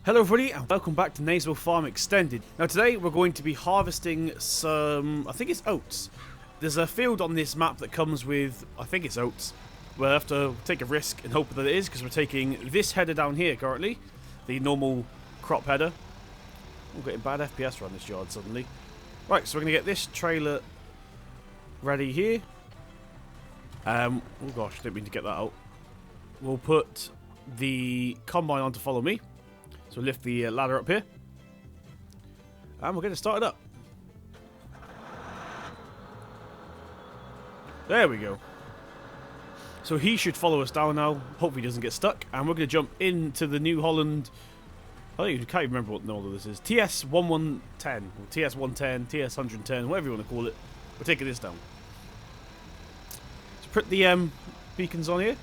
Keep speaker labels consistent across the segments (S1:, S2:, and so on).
S1: Hello everybody and welcome back to Knaveswell Farm Extended. Now today we're going to be harvesting some, I think it's oats. There's a field on this map that comes with, I think it's oats. We'll have to take a risk and hope that it is, because we're taking this header down here currently. The normal crop header. We're getting bad FPS around this yard suddenly. Right, so we're going to get this trailer ready here. Oh gosh, I didn't mean to get that out. We'll put the combine on to follow me. So lift the ladder up here. And we'll get it started up. There we go. So he should follow us down now. Hopefully he doesn't get stuck. And we're going to jump into the New Holland. I can't even remember what model this is. TS1110. Or TS110, TS110, whatever you want to call it. We're taking this down. So put the beacons on here.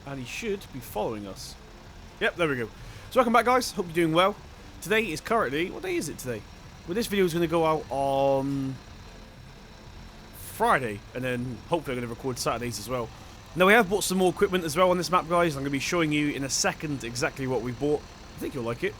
S1: And he should be following us. Yep, there we go. So welcome back, guys. Hope you're doing well. Today is currently... What day is it today? Well, this video is going to go out on Friday. And then hopefully I'm going to record Saturdays as well. Now, we have bought some more equipment as well on this map, guys. I'm going to be showing you in a second exactly what we bought. I think you'll like it.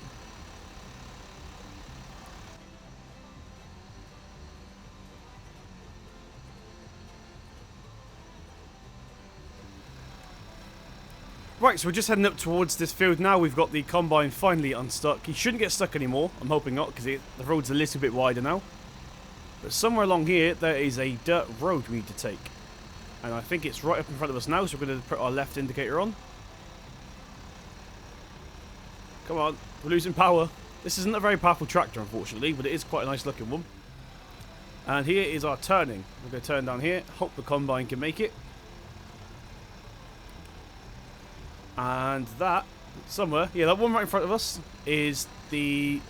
S1: Right, so we're just heading up towards this field now. We've got the combine finally unstuck. He shouldn't get stuck anymore. I'm hoping not, because the road's a little bit wider now. But somewhere along here, there is a dirt road we need to take. And I think it's right up in front of us now, so we're going to put our left indicator on. Come on, we're losing power. This isn't a very powerful tractor, unfortunately, but it is quite a nice looking one. And here is our turning. We're going to turn down here. Hope the combine can make it. And that, somewhere, yeah, that one right in front of us is the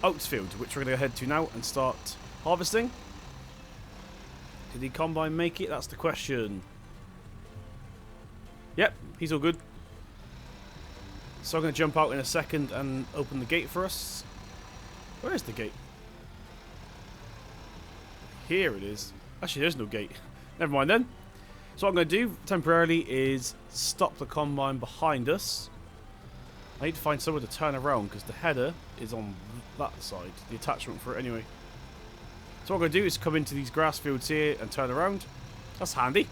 S1: oats field, which we're going to head to now and start harvesting. Did the combine make it? That's the question. Yep, he's all good. So I'm going to jump out in a second and open the gate for us. Where is the gate? Here it is. Actually, there's no gate. Never mind then. So what I'm going to do temporarily is stop the combine behind us. I need to find somewhere to turn around because the header is on that side. The attachment for it anyway. So what I'm going to do is come into these grass fields here and turn around. That's handy.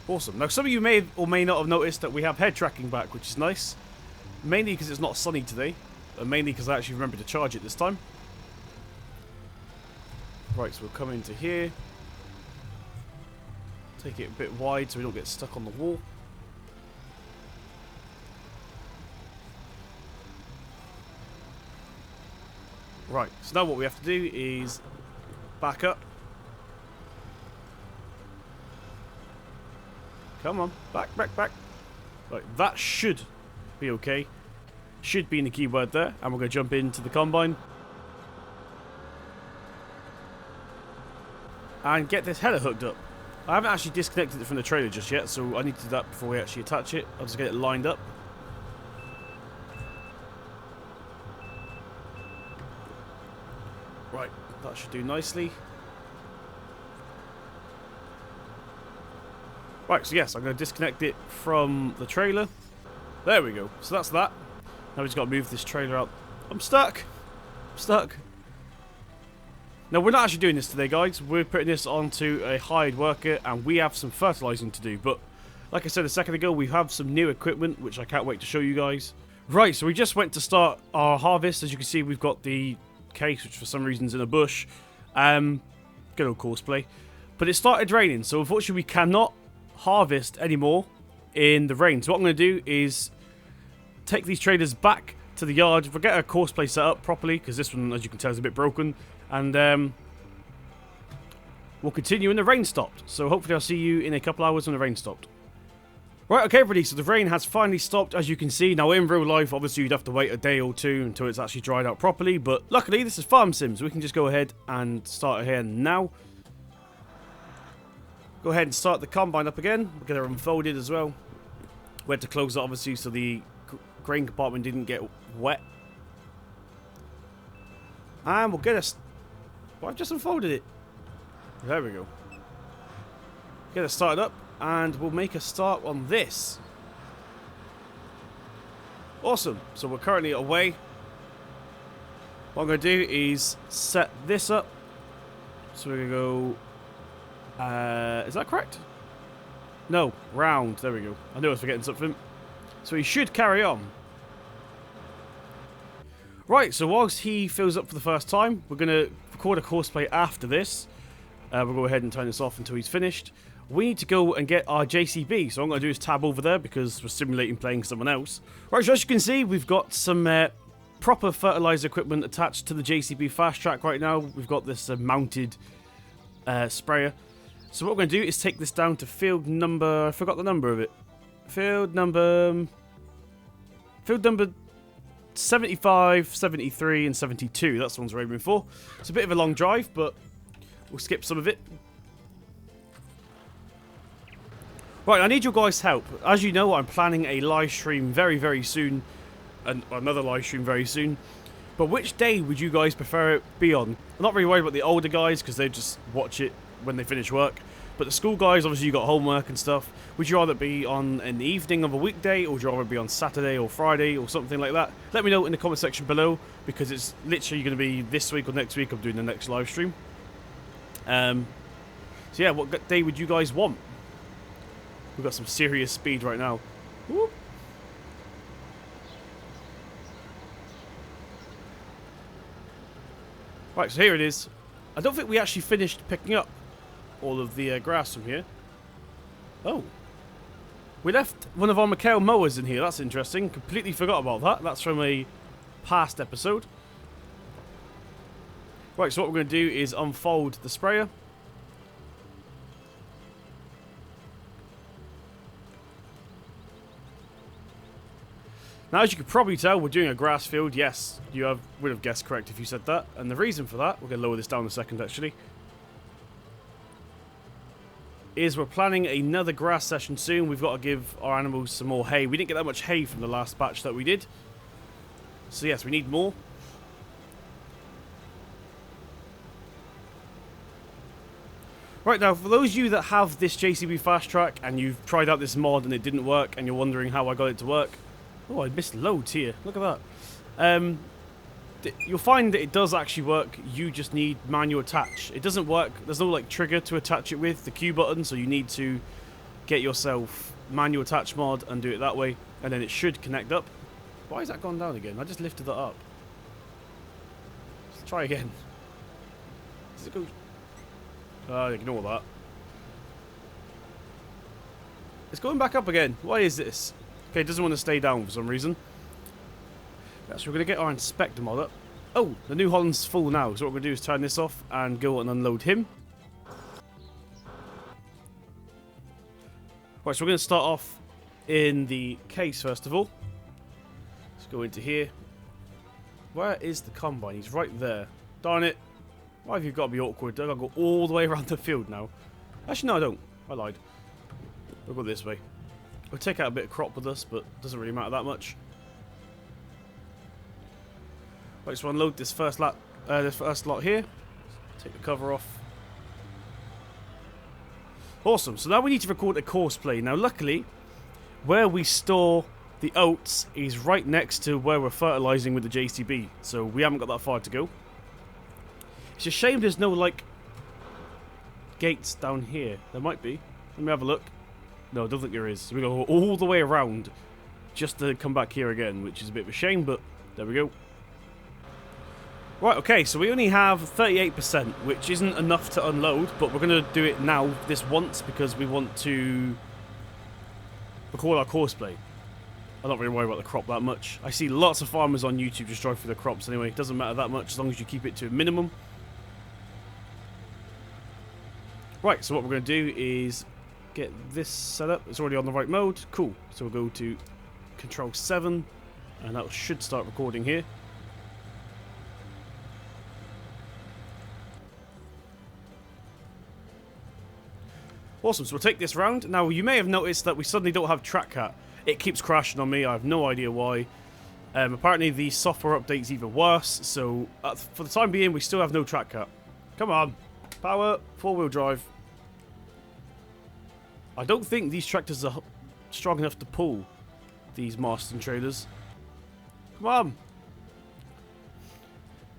S1: Awesome. Now some of you may or may not have noticed that we have head tracking back, which is nice. Mainly because it's not sunny today. And mainly because I actually remembered to charge it this time. Right, so we'll come into here. Take it a bit wide so we don't get stuck on the wall. Right, so now what we have to do is back up. Come on, back, back, back. Right, that should be okay. Should be in the keyword there. And we're going to jump into the combine. And get this header hooked up. I haven't actually disconnected it from the trailer just yet, so I need to do that before we actually attach it. I'll just get it lined up. Right, that should do nicely. Right, so yes, I'm going to disconnect it from the trailer. There we go. So that's that. Now we've just got to move this trailer out. I'm stuck. I'm stuck. Now, we're not actually doing this today, guys. We're putting this onto a hired worker, and we have some fertilizing to do. But, like I said a second ago, we have some new equipment, which I can't wait to show you guys. Right, so we just went to start our harvest. As you can see, we've got the case, which for some reason is in a bush. Good old cosplay. But it started raining, so unfortunately we cannot harvest anymore in the rain. So what I'm going to do is take these trailers back to the yard. We'll get our cosplay set up properly, because this one, as you can tell, is a bit broken. And we'll continue when the rain stopped. So hopefully I'll see you in a couple hours when the rain stopped. Right, okay everybody, so the rain has finally stopped, as you can see. Now in real life, obviously you'd have to wait a day or two until it's actually dried out properly. But luckily, this is Farm Sim, so we can just go ahead and start here now. Go ahead and start the combine up again. We'll get it unfolded as well. We had to close it obviously so the grain compartment didn't get wet. And we'll get us... Well, I've just unfolded it. There we go. Get it started up, and we'll make a start on this. Awesome. So we're currently away. What I'm going to do is set this up. So we're going to go... is that correct? No, round. There we go. I knew I was forgetting something. So he should carry on. Right, so whilst he fills up for the first time, we're going to record a course play after this. We'll go ahead and turn this off until he's finished. We need to go and get our JCB. So what I'm going to do is tab over there because we're simulating playing someone else. Right, so as you can see, we've got some proper fertilizer equipment attached to the JCB Fastrac right now. We've got this mounted sprayer. So what we're going to do is take this down to field number... I forgot the number of it. Field number 75, 73 and 72. That's the ones we're aiming for. It's a bit of a long drive, but we'll skip some of it. Right, I need your guys' help. As you know, I'm planning a live stream very, very soon. And another live stream very soon. But which day would you guys prefer it be on? I'm not really worried about the older guys because they just watch it when they finish work. But the school guys, obviously you got homework and stuff. Would you rather be on an evening of a weekday, or would you rather be on Saturday or Friday or something like that? Let me know in the comment section below, because it's literally going to be this week or next week I'm doing the next live stream. So yeah, what day would you guys want? We've got some serious speed right now. Whoop. Right, so here it is. I don't think we actually finished picking up all of the grass from here. Oh. We left one of our McHale mowers in here. That's interesting. Completely forgot about that. That's from a past episode. Right, so what we're going to do is unfold the sprayer. Now, as you could probably tell, we're doing a grass field. Yes, you would have guessed correct if you said that. And the reason for that, we're going to lower this down in a second actually, is we're planning another grass session soon. We've got to give our animals some more hay. We didn't get that much hay from the last batch that we did. So yes, we need more. Right, now, for those of you that have this JCB Fastrac and you've tried out this mod and it didn't work and you're wondering how I got it to work. Oh, I missed loads here. Look at that. You'll find that it does actually work. You just need manual attach. It doesn't work. There's no like trigger to attach it with, the Q button, so you need to get yourself manual attach mod and do it that way, and then it should connect up. Why has that gone down again? I just lifted that up. Let's try again. Does it go? Ignore that. It's going back up again. Why is this? Okay, it doesn't want to stay down for some reason. So we're going to get our inspector mod up. Oh, the New Holland's full now. So what we're going to do is turn this off and go and unload him. Right, so we're going to start off in the case first of all. Let's go into here. Where is the combine? He's right there. Darn it. Why have you got to be awkward? I've got to go all the way around the field now. Actually, no, I don't. I lied. We'll go this way. We'll take out a bit of crop with us, but it doesn't really matter that much. Right, so unload this first lot here. Take the cover off. Awesome. So now we need to record a course play. Now, luckily, where we store the oats is right next to where we're fertilizing with the JCB. So we haven't got that far to go. It's a shame there's no, like, gates down here. There might be. Let me have a look. No, I don't think there is. So we go all the way around just to come back here again, which is a bit of a shame, but there we go. Right, okay, so we only have 38%, which isn't enough to unload, but we're going to do it now, this once, because we want to record our course play. I'm not really worried about the crop that much. I see lots of farmers on YouTube just drive through the crops anyway. It doesn't matter that much as long as you keep it to a minimum. Right, so what we're going to do is get this set up. It's already on the right mode. Cool. So we'll go to Control 7, and that should start recording here. Awesome, so we'll take this round. Now, you may have noticed that we suddenly don't have track cat. It keeps crashing on me. I have no idea why. Apparently, the software update's even worse, so for the time being, we still have no track cat. Come on. Power, 4-wheel drive. I don't think these tractors are strong enough to pull these Marston trailers. Come on.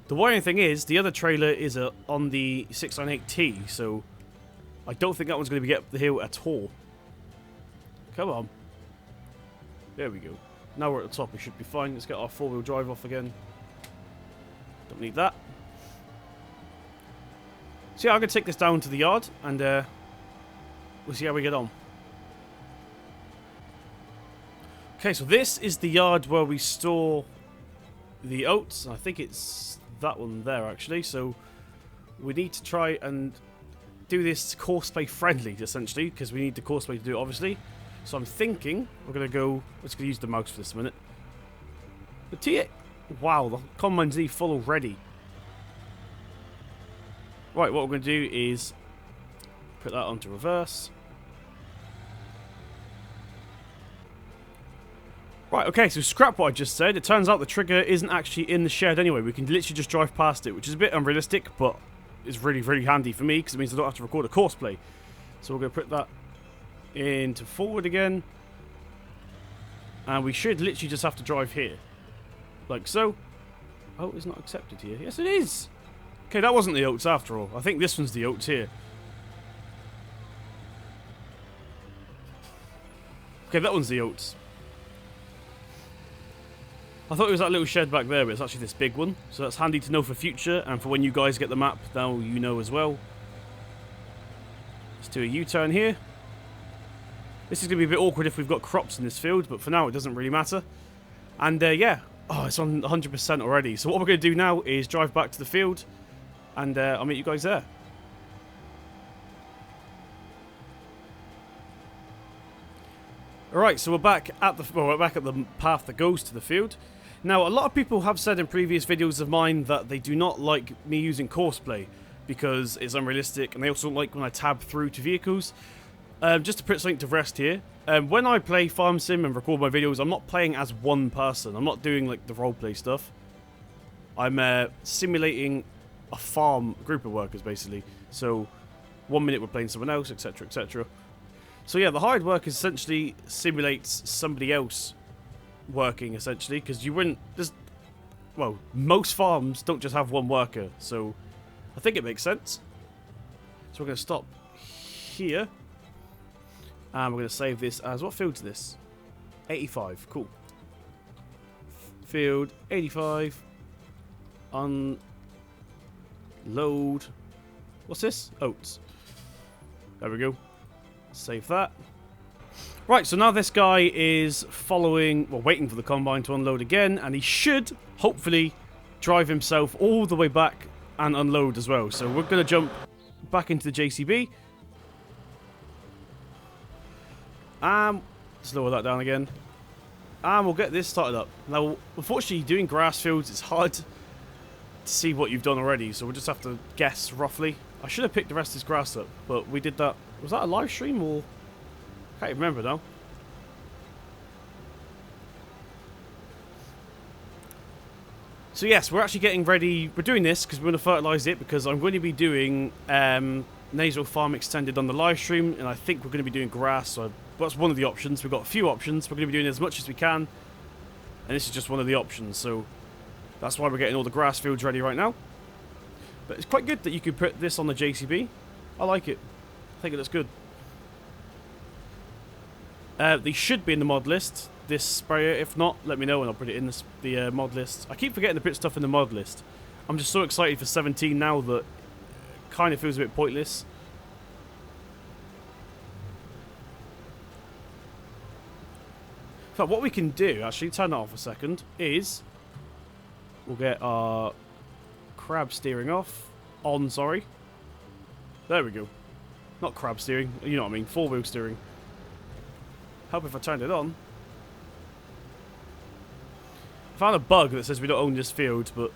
S1: The worrying thing is, the other trailer is on the 698T, so I don't think that one's going to get up the hill at all. Come on. There we go. Now we're at the top, we should be fine. Let's get our four-wheel drive off again. Don't need that. So yeah, I'm going to take this down to the yard, and we'll see how we get on. Okay, so this is the yard where we store the oats. I think it's that one there, actually. So we need to try and do this courseplay friendly, essentially, because we need the courseplay to do it, obviously. So I'm thinking we're going to go... Let's use the mouse for this a minute. Wow, the combine's nearly full already. Right, what we're going to do is put that onto reverse. Right, okay, so scrap what I just said. It turns out the trigger isn't actually in the shed anyway. We can literally just drive past it, which is a bit unrealistic, but it's really, really handy for me because it means I don't have to record a courseplay. So we're going to put that into forward again. And we should literally just have to drive here. Like so. Oh, it's not accepted here. Yes, it is. Okay, that wasn't the oats after all. I think this one's the oats here. Okay, that one's the oats. I thought it was that little shed back there, but it's actually this big one. So that's handy to know for future, and for when you guys get the map, now you know as well. Let's do a U-turn here. This is going to be a bit awkward if we've got crops in this field, but for now it doesn't really matter. And yeah, oh, it's on 100% already. So what we're going to do now is drive back to the field, and I'll meet you guys there. Alright, so we're back at the path that goes to the field. Now, a lot of people have said in previous videos of mine that they do not like me using courseplay because it's unrealistic, and they also don't like when I tab through to vehicles. Just to put something to rest here, when I play Farm Sim and record my videos, I'm not playing as one person. I'm not doing like the roleplay stuff. I'm simulating a farm group of workers, basically. So, 1 minute we're playing someone else, etc, etc. So yeah, the hired work essentially simulates somebody else working, essentially, because you wouldn't just... Well, most farms don't just have one worker, so I think it makes sense. So we're going to stop here. And we're going to save this as... What field's this? 85, cool. Field 85. Unload. What's this? Oats. There we go. Save that. Right, so now this guy is following, well, waiting for the combine to unload again, and he should, hopefully, drive himself all the way back and unload as well. So we're going to jump back into the JCB. Let's lower that down again. And we'll get this started up. Now, unfortunately, doing grass fields, it's hard to see what you've done already, so we'll just have to guess roughly. I should have picked the rest of this grass up, but we did that. Was that a live stream or... I can't remember now. So yes, we're actually getting ready. We're doing this because we're going to fertilise it, because I'm going to be doing Knaveswell Farm Extended on the live stream, and I think we're going to be doing grass, so that's one of the options. We've got a few options. We're going to be doing as much as we can, and this is just one of the options, so that's why we're getting all the grass fields ready right now. But it's quite good that you could put this on the JCB. I like it. I think it looks good. They should be in the mod list, this sprayer. If not, let me know and I'll put it in the mod list. I keep forgetting to put stuff in the mod list. I'm just so excited for 17 now that it kind of feels a bit pointless. In fact, what we can do, actually, turn that off a second, is we'll get our crab steering off. On, sorry. There we go. Not crab steering, you know what I mean, four-wheel steering. Help if I turned it on. I found a bug that says we don't own this field, but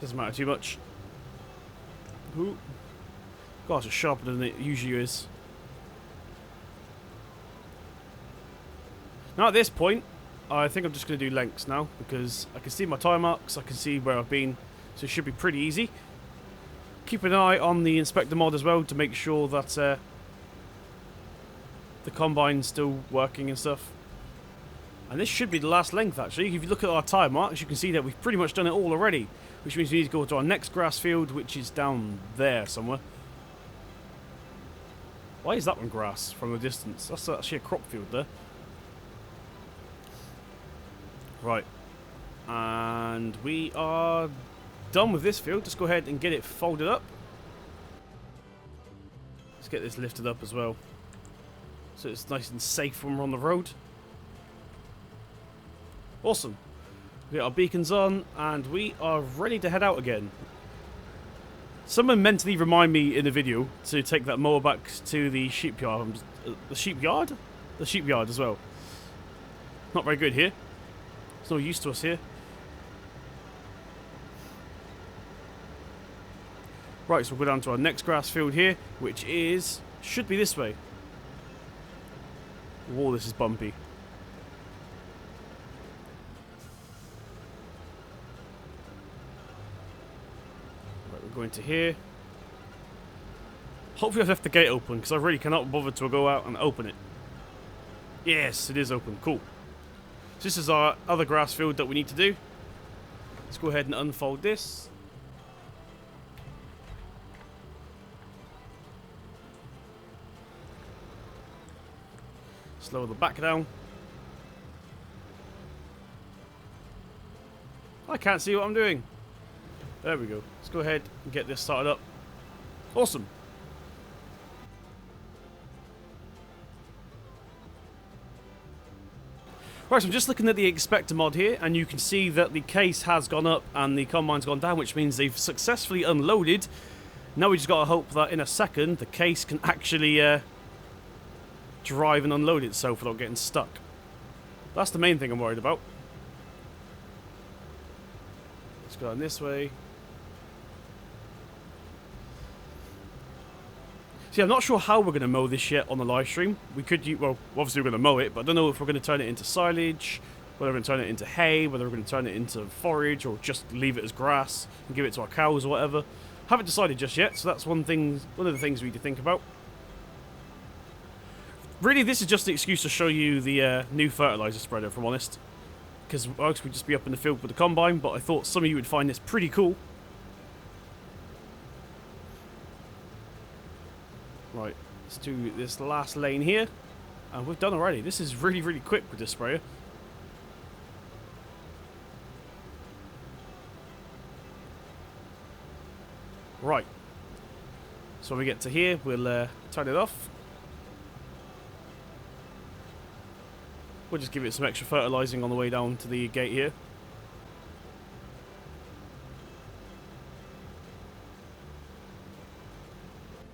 S1: doesn't matter too much. Ooh. Gosh, it's sharper than it usually is. Now at this point, I think I'm just going to do lengths now, because I can see my tire marks, I can see where I've been, so it should be pretty easy. Keep an eye on the inspector mod as well to make sure that the combine's still working and stuff. And this should be the last length, actually. If you look at our tyre marks, you can see that we've pretty much done it all already. Which means we need to go to our next grass field, which is down there somewhere. Why is that one grass from a distance? That's actually a crop field there. Right. And we are done with this field. Just go ahead and get it folded up. Let's get this lifted up as well, so it's nice and safe when we're on the road. Awesome. We got our beacons on, and we are ready to head out again. Someone mentally remind me in the video to take that mower back to the sheepyard. The sheepyard? The sheepyard as well. Not very good here. It's no use to us here. Right, so we'll go down to our next grass field here, which should be this way. Whoa, this is bumpy. Right, we're going to here. Hopefully I've left the gate open, because I really cannot bother to go out and open it. Yes, it is open. Cool. So this is our other grass field that we need to do. Let's go ahead and unfold this. Slow the back down. I can't see what I'm doing. There we go. Let's go ahead and get this started up. Awesome. Right, so I'm just looking at the Expector mod here, and you can see that the case has gone up and the combine's gone down, which means they've successfully unloaded. Now we just got to hope that in a second the case can actually drive and unload itself without getting stuck. That's the main thing I'm worried about. Let's go down this way. See, I'm not sure how we're going to mow this yet on the live stream. We could, well, obviously we're going to mow it, but I don't know if we're going to turn it into silage, whether we're going to turn it into hay, whether we're going to turn it into forage, or just leave it as grass and give it to our cows or whatever. Haven't decided just yet, so that's one of the things we need to think about. Really, this is just an excuse to show you the new fertilizer spreader, if I'm honest. Because else we'd just be up in the field with the combine, but I thought some of you would find this pretty cool. Right, let's do this last lane here. And we've done already. This is really, really quick with this sprayer. Right. So when we get to here, we'll turn it off. We'll just give it some extra fertilizing on the way down to the gate here.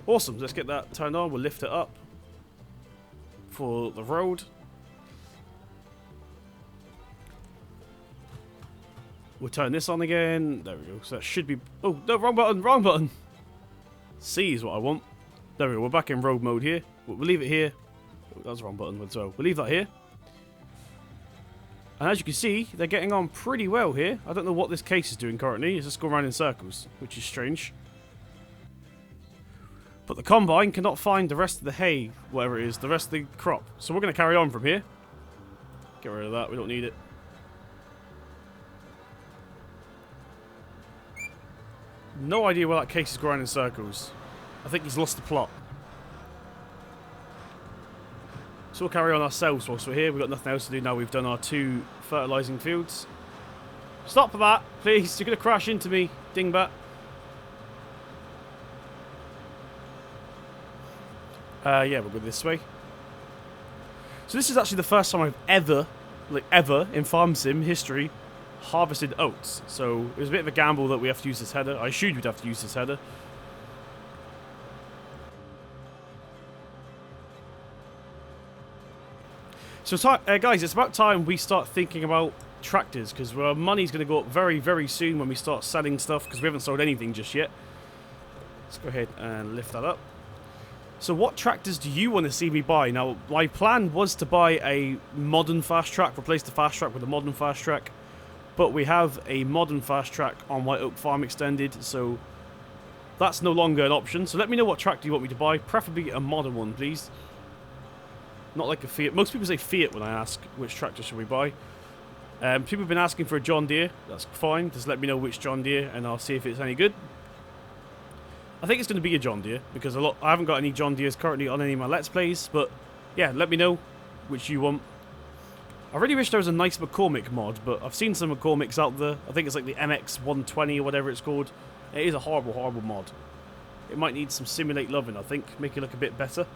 S1: Awesome, let's get that turned on. We'll lift it up for the road. We'll turn this on again. There we go. So that should be... Oh, no, wrong button, wrong button. C is what I want. There we go, we're back in road mode here. We'll leave it here. Oh, that was the wrong button as well. We'll leave that here. And as you can see, they're getting on pretty well here. I don't know what this case is doing currently. It's just going around in circles, which is strange. But the combine cannot find the rest of the hay, whatever it is, the rest of the crop. So we're going to carry on from here. Get rid of that, we don't need it. No idea why that case is going around in circles. I think he's lost the plot. So we'll carry on ourselves whilst we're here. We've got nothing else to do now. We've done our 2 fertilizing fields. Stop for that, please. You're going to crash into me, dingbat. Yeah, we'll go this way. So this is actually the first time I've ever, in Farm Sim history, harvested oats. So it was a bit of a gamble that we have to use this header. I assumed we'd have to use this header. So guys, it's about time we start thinking about tractors, because our money's going to go up very, very soon when we start selling stuff, because we haven't sold anything just yet. Let's go ahead and lift that up. So what tractors do you want to see me buy? Now, my plan was to buy a modern Fastrac, replace the Fastrac with a modern Fastrac, but we have a modern Fastrac on White Oak Farm Extended, so that's no longer an option. So let me know what tractor you want me to buy, preferably a modern one, please. Not like a Fiat. Most people say Fiat when I ask which tractor should we buy. People have been asking for a John Deere. That's fine. Just let me know which John Deere and I'll see if it's any good. I think it's going to be a John Deere because I haven't got any John Deeres currently on any of my Let's Plays. But yeah, let me know which you want. I really wish there was a nice McCormick mod, but I've seen some McCormicks out there. I think it's like the MX120 or whatever it's called. It is a horrible, horrible mod. It might need some simulate loving, I think. Make it look a bit better.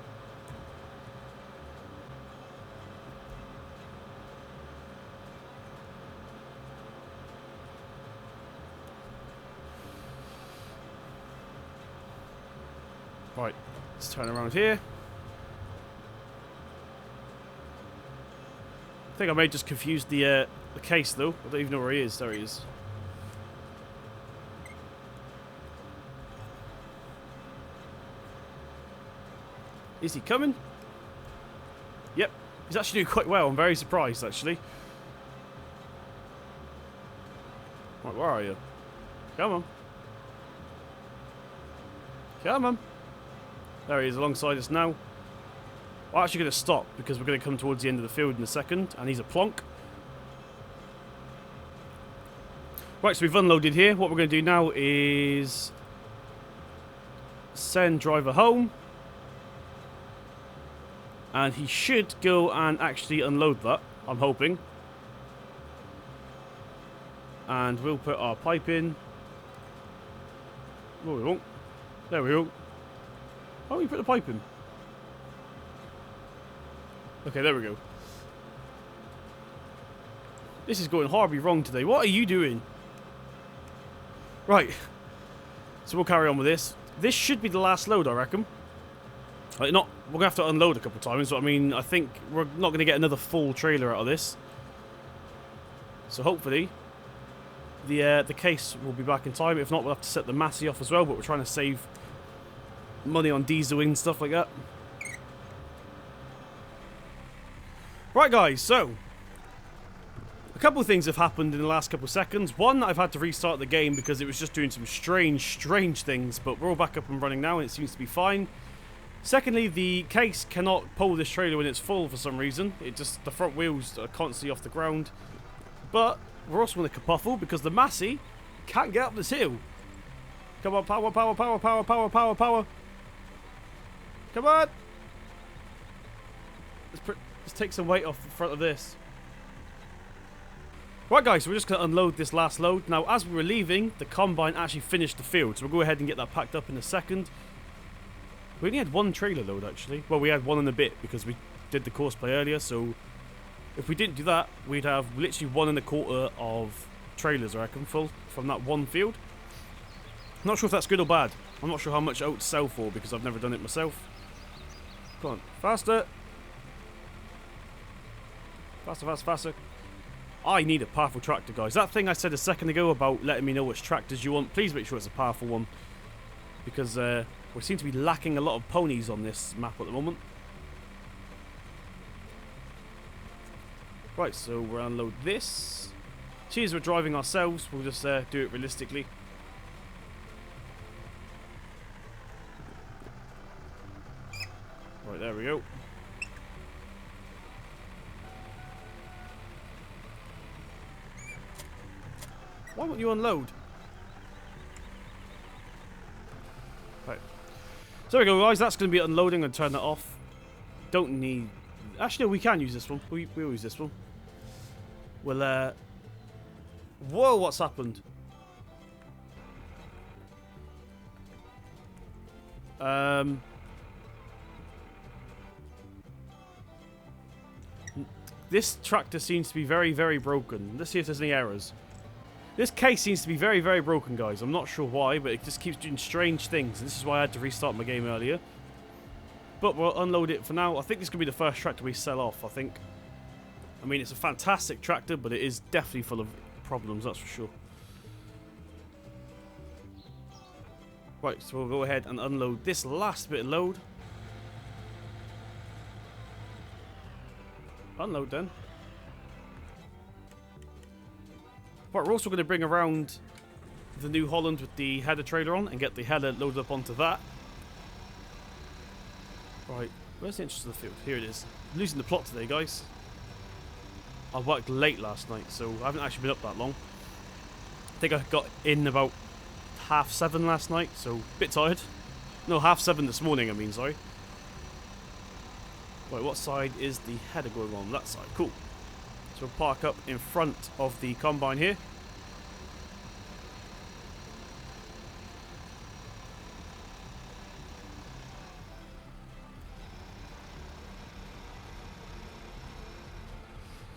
S1: Right, let's turn around here. I think I may have just confused the case though. I don't even know where he is. There he is. Is he coming? Yep. He's actually doing quite well. I'm very surprised actually. Right, where are you? Come on. Come on. There he is alongside us now. I'm actually going to stop because we're going to come towards the end of the field in a second, and he's a plonk. Right, so we've unloaded here. What we're going to do now is send driver home, and he should go and actually unload that, I'm hoping. And we'll put our pipe in. No, we won't. There we go. Why don't we put the pipe in? Okay, there we go. This is going horribly wrong today. What are you doing? Right. So we'll carry on with this. This should be the last load, I reckon. Like, we're going to have to unload a couple of times, but I mean, I think we're not going to get another full trailer out of this. So hopefully, the case will be back in time. If not, we'll have to set the Massey off as well, but we're trying to save money on diesel and stuff like that. Right guys, so a couple of things have happened in the last couple of seconds. One, I've had to restart the game because it was just doing some strange things, but we're all back up and running now and it seems to be fine. Secondly, the case cannot pull this trailer when it's full for some reason. The front wheels are constantly off the ground. But we're also in a kerfuffle because the Massey can't get up this hill. Come on, power, power, power, power, power, power, power. Come on! Let's take some weight off the front of this. Right guys, so we're just going to unload this last load. Now as we were leaving, the combine actually finished the field. So we'll go ahead and get that packed up in a second. We only had one trailer load actually. Well, we had one and a bit because we did the course play earlier. So if we didn't do that, we'd have literally 1 1/4 of trailers, I reckon, full from that one field. I'm not sure if that's good or bad. I'm not sure how much oats sell for because I've never done it myself. Come on, faster. Faster, faster, faster. I need a powerful tractor, guys. That thing I said a second ago about letting me know which tractors you want, please make sure it's a powerful one. Because we seem to be lacking a lot of ponies on this map at the moment. Right, so we'll unload this. See, as we're driving ourselves, we'll just do it realistically. Right, there we go. Why won't you unload? Right. So there we go, guys. That's going to be unloading. I'm going to turn that off. Don't need... Actually, no, we can use this one. We'll use this one. We'll, Whoa, what's happened? This tractor seems to be very, very broken. Let's see if there's any errors. This case seems to be very, very broken, guys. I'm not sure why, but it just keeps doing strange things. This is why I had to restart my game earlier. But we'll unload it for now. I think this could be the first tractor we sell off, I think. I mean, it's a fantastic tractor, but it is definitely full of problems, that's for sure. Right, so we'll go ahead and unload this last bit of load. Unload then. Right, we're also going to bring around the New Holland with the header trailer on and get the header loaded up onto that. Right, Where's the entrance to the field? Here it is. I'm losing the plot today, guys. I worked late last night, so I haven't actually been up that long. I think I got in about 7:30 last night, so a bit tired. No, 7:30 this morning, I mean, sorry. Right, what side is the header going on? That side, cool. So we'll park up in front of the combine here.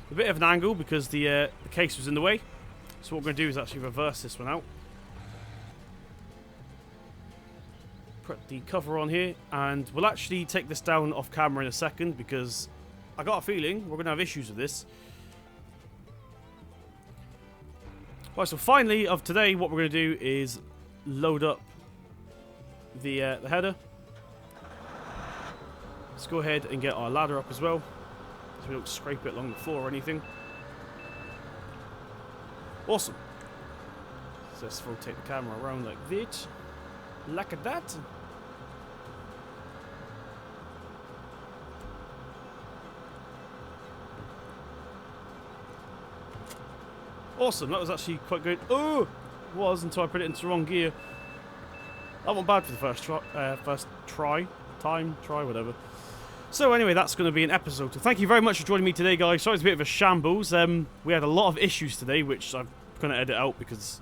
S1: A bit of an angle because the case was in the way. So what we're going to do is actually reverse this one out. Put the cover on here, and we'll actually take this down off camera in a second because I got a feeling we're going to have issues with this. Right, so finally of today, what we're going to do is load up the header. Let's go ahead and get our ladder up as well, so we don't scrape it along the floor or anything. Awesome. So let's rotate the camera around like that. Like that. Awesome, that was actually quite good. Oh, it was until I put it into the wrong gear. That wasn't bad for the first try, whatever. So anyway, that's going to be an episode. So thank you very much for joining me today, guys. Sorry it's a bit of a shambles. We had a lot of issues today, which I'm going to edit out because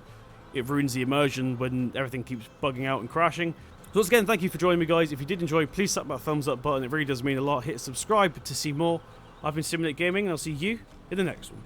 S1: it ruins the immersion when everything keeps bugging out and crashing. So once again, thank you for joining me, guys. If you did enjoy, please slap that thumbs up button. It really does mean a lot. Hit subscribe to see more. I've been Simulate Gaming, and I'll see you in the next one.